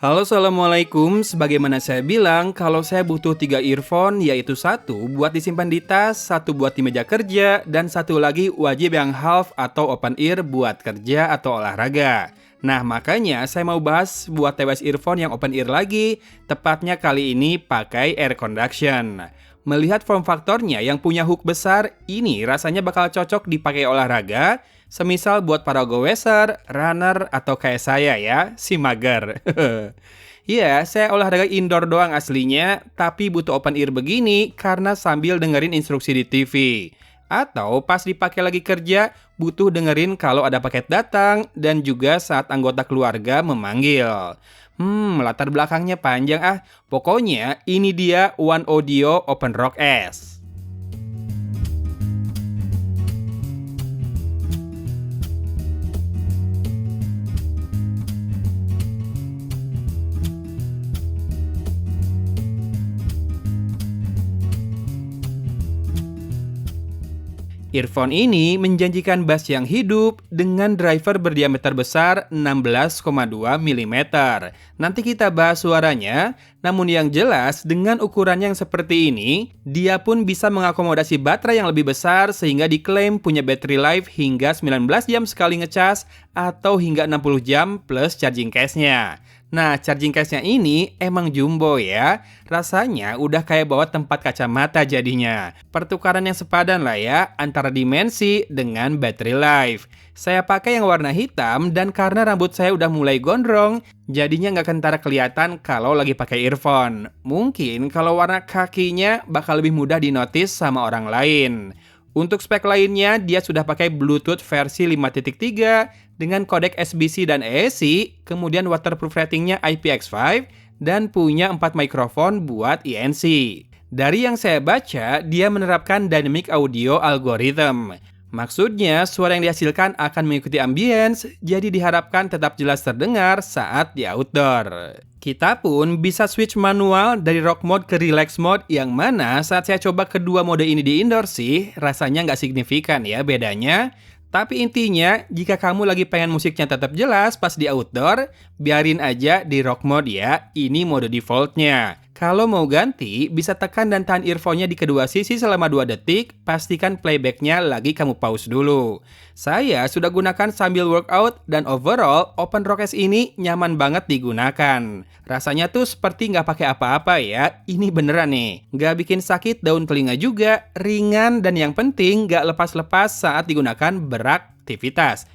Halo, Assalamualaikum. Sebagaimana saya bilang, kalau saya butuh 3 earphone, yaitu satu buat disimpan di tas, satu buat di meja kerja, dan satu lagi wajib yang half atau open ear buat kerja atau olahraga. Nah, makanya saya mau bahas buat TWS earphone yang open ear lagi, tepatnya kali ini pakai air conduction. Melihat form faktornya yang punya hook besar, ini rasanya bakal cocok dipakai olahraga, semisal buat para go-racer, runner, atau kayak saya ya, si mager. Iya, saya olahraga indoor doang aslinya, tapi butuh open ear begini karena sambil dengerin instruksi di TV. Atau pas dipakai lagi kerja, butuh dengerin kalau ada paket datang dan juga saat anggota keluarga memanggil. Latar belakangnya panjang ah. Pokoknya ini dia One Audio Open Rock S. Earphone ini menjanjikan bass yang hidup dengan driver berdiameter besar 16,2 mm. Nanti kita bahas suaranya, namun yang jelas dengan ukurannya yang seperti ini, dia pun bisa mengakomodasi baterai yang lebih besar sehingga diklaim punya battery life hingga 19 jam sekali ngecas atau hingga 60 jam plus charging case-nya. Nah, charging case-nya ini emang jumbo ya. Rasanya udah kayak bawa tempat kacamata jadinya. Pertukaran yang sepadan lah ya antara dimensi dengan battery life. Saya pakai yang warna hitam dan karena rambut saya udah mulai gondrong, jadinya nggak kentara kelihatan kalau lagi pakai earphone. Mungkin kalau warna kakinya bakal lebih mudah dinotis sama orang lain. Untuk spek lainnya, dia sudah pakai Bluetooth versi 5.3 dengan kodek SBC dan AAC, kemudian waterproof ratingnya IPX5, dan punya 4 mikrofon buat ENC. Dari yang saya baca, dia menerapkan Dynamic Audio Algorithm. Maksudnya, suara yang dihasilkan akan mengikuti ambience, jadi diharapkan tetap jelas terdengar saat di outdoor. Kita pun bisa switch manual dari rock mode ke relax mode, yang mana saat saya coba kedua mode ini di indoor sih, rasanya nggak signifikan ya bedanya. Tapi intinya, jika kamu lagi pengen musiknya tetap jelas pas di outdoor, biarin aja di rock mode ya, ini mode defaultnya. Kalau mau ganti, bisa tekan dan tahan earphone-nya di kedua sisi selama 2 detik, pastikan playback-nya lagi kamu pause dulu. Saya sudah gunakan sambil workout dan overall, Open Rock S ini nyaman banget digunakan. Rasanya tuh seperti nggak pakai apa-apa ya, ini beneran nih. Nggak bikin sakit daun telinga juga, ringan dan yang penting nggak lepas-lepas saat digunakan beraktivitas.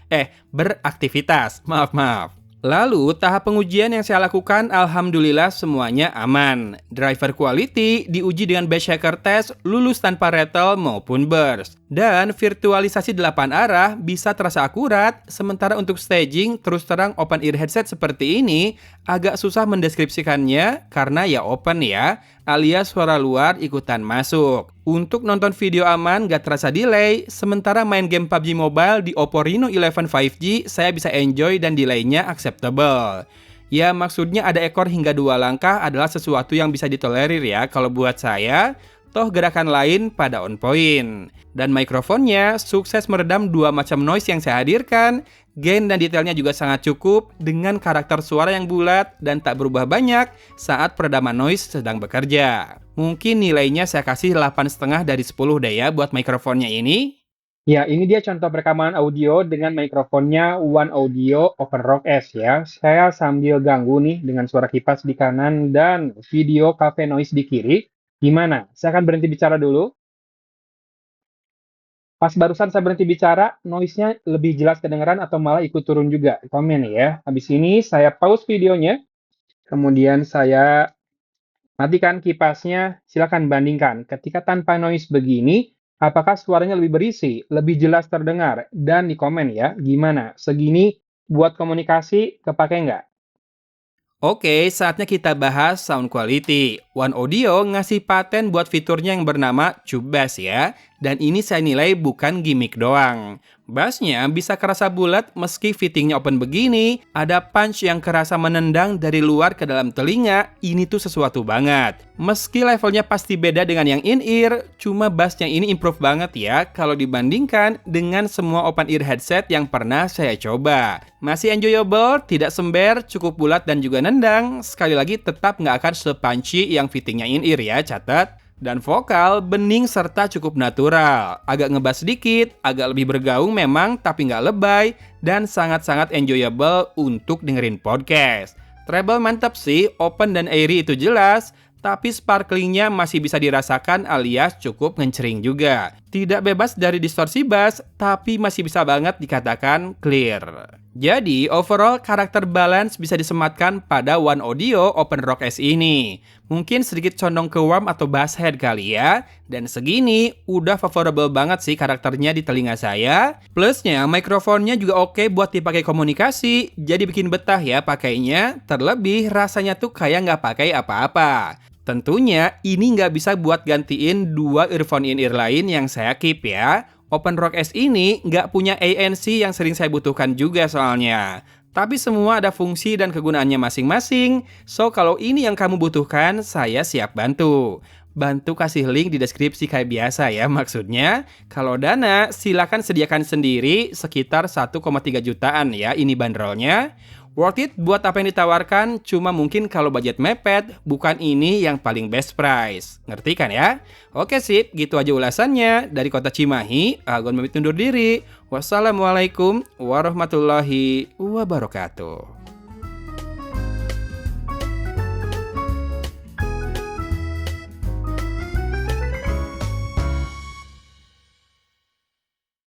Maaf. Lalu, tahap pengujian yang saya lakukan alhamdulillah semuanya aman. Driver quality diuji dengan bass shaker test, lulus tanpa rattle maupun burst. Dan virtualisasi 8 arah bisa terasa akurat, sementara untuk staging terus terang open ear headset seperti ini agak susah mendeskripsikannya karena ya open ya, alias suara luar ikutan masuk. Untuk nonton video aman gak terasa delay, sementara main game PUBG Mobile di Oppo Reno 11 5G saya bisa enjoy dan delaynya acceptable. Ya maksudnya ada ekor hingga 2 langkah adalah sesuatu yang bisa ditolerir ya kalau buat saya, toh gerakan lain pada on point. Dan mikrofonnya sukses meredam 2 macam noise yang saya hadirkan, gain dan detailnya juga sangat cukup dengan karakter suara yang bulat dan tak berubah banyak saat peredaman noise sedang bekerja. Mungkin nilainya saya kasih 8,5 dari 10 deh ya buat mikrofonnya ini. Ya, ini dia contoh perekaman audio dengan mikrofonnya One Audio Open Rock S ya. Saya sambil ganggu nih dengan suara kipas di kanan dan video cafe noise di kiri. Gimana? Saya akan berhenti bicara dulu. Pas barusan saya berhenti bicara, noise-nya lebih jelas kedengeran atau malah ikut turun juga? Komen ya. Habis ini saya pause videonya, kemudian saya matikan kipasnya. Silakan bandingkan. Ketika tanpa noise begini, apakah suaranya lebih berisi, lebih jelas terdengar? Dan di komen ya, gimana? Segini buat komunikasi kepake nggak? Oke, saatnya kita bahas sound quality. One Audio ngasih paten buat fiturnya yang bernama Tube Bass ya. Dan ini saya nilai bukan gimmick doang. Bassnya bisa kerasa bulat meski fittingnya open begini. Ada punch yang kerasa menendang dari luar ke dalam telinga. Ini tuh sesuatu banget. Meski levelnya pasti beda dengan yang in-ear, cuma bassnya ini improve banget ya kalau dibandingkan dengan semua open ear headset yang pernah saya coba. Masih enjoyable, tidak sember, cukup bulat dan juga nendang. Sekali lagi tetap nggak akan se-punchy yang fittingnya in-ear ya, catat. Dan vokal bening serta cukup natural. Agak ngebas sedikit, agak lebih bergaung memang tapi nggak lebay. Dan sangat-sangat enjoyable untuk dengerin podcast. Treble mantap sih, open dan airy itu jelas. Tapi sparklingnya masih bisa dirasakan alias cukup ngecering juga. Tidak bebas dari distorsi bass, tapi masih bisa banget dikatakan clear. Jadi, overall karakter balance bisa disematkan pada One Audio Open Rock S ini. Mungkin sedikit condong ke warm atau bass head kali ya. Dan segini, udah favorable banget sih karakternya di telinga saya. Plusnya, mikrofonnya juga oke buat dipakai komunikasi. Jadi bikin betah ya pakainya. Terlebih, rasanya tuh kayak nggak pakai apa-apa. Tentunya, ini nggak bisa buat gantiin dua earphone in-ear lain yang saya keep ya. Open Rock S ini nggak punya ANC yang sering saya butuhkan juga soalnya. Tapi semua ada fungsi dan kegunaannya masing-masing. So, kalau ini yang kamu butuhkan, saya siap bantu. Bantu kasih link di deskripsi kayak biasa ya maksudnya. Kalau dana, silakan sediakan sendiri sekitar 1,3 jutaan ya ini bandrolnya. Worth it buat apa yang ditawarkan, cuma mungkin kalau budget mepet, bukan ini yang paling best price. Ngerti kan ya? Oke sip, gitu aja ulasannya. Dari kota Cimahi, Agon pamit undur diri. Wassalamualaikum warahmatullahi wabarakatuh.